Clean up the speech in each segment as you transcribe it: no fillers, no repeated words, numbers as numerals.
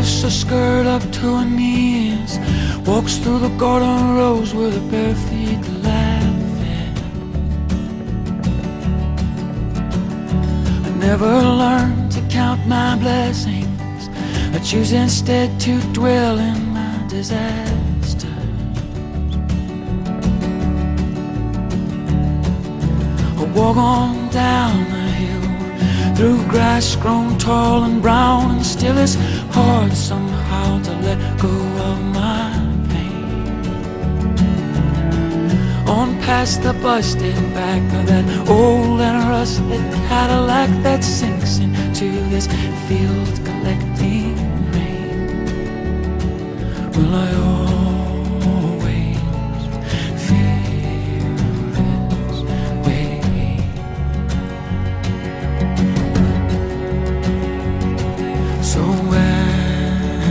lifts her skirt up to her knees, walks through the garden rows with her bare feet laughing. I never learned to count my blessings, I choose instead to dwell in my disasters. I walk on down the hill through grass grown tall and brown, and still it's hard somehow to let go of my pain. On past the busted back of that old and rusted Cadillac that sinks into this field collecting rain. Will I always feel this way? So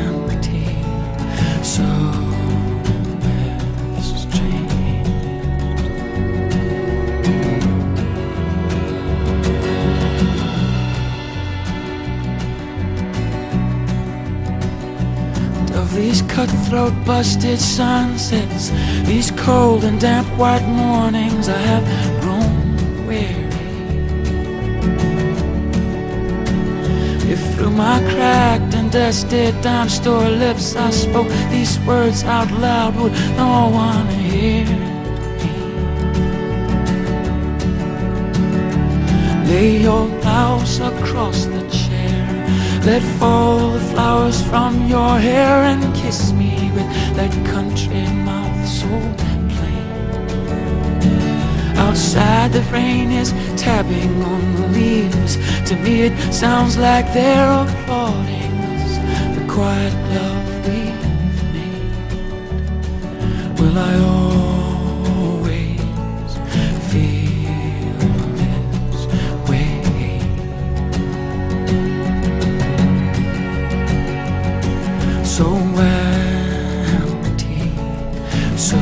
empty, so strange. Of these cutthroat busted sunsets, these cold and damp white mornings, I have grown weary. If through my cracked and dusted dime store lips I spoke these words out loud, would no one hear me? Lay your blouse across the chair, let fall the flowers from your hair, and kiss me with that country mouth so plain. Outside the rain is tapping on the leaves, to me it sounds like they're applauding us, the quiet love we've made. Will I always feel this way? So empty, so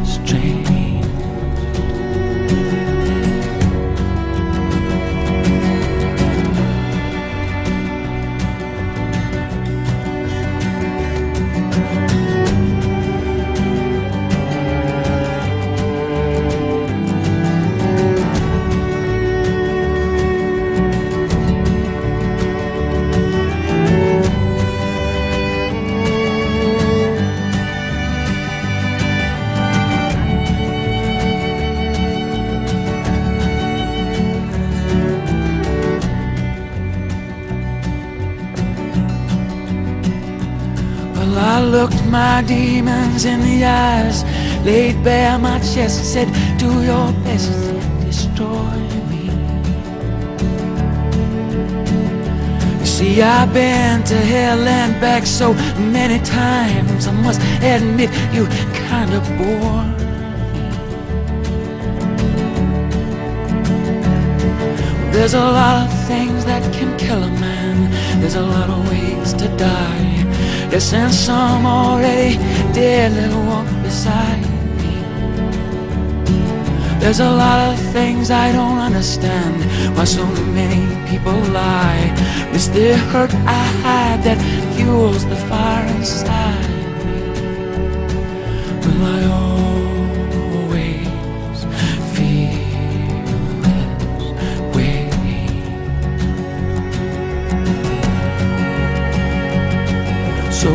strange. Well, I looked my demons in the eyes, laid bare my chest, said, do your best to destroy me. You see, I've been to hell and back so many times, I must admit you kinda bore me. Well, there's a lot of things that can kill a man, there's a lot of ways to die. Yes, and some already dead, little walk beside me. There's a lot of things I don't understand, why so many people lie. It's the hurt I hide that fuels the fire inside me. Will I always feel this way? So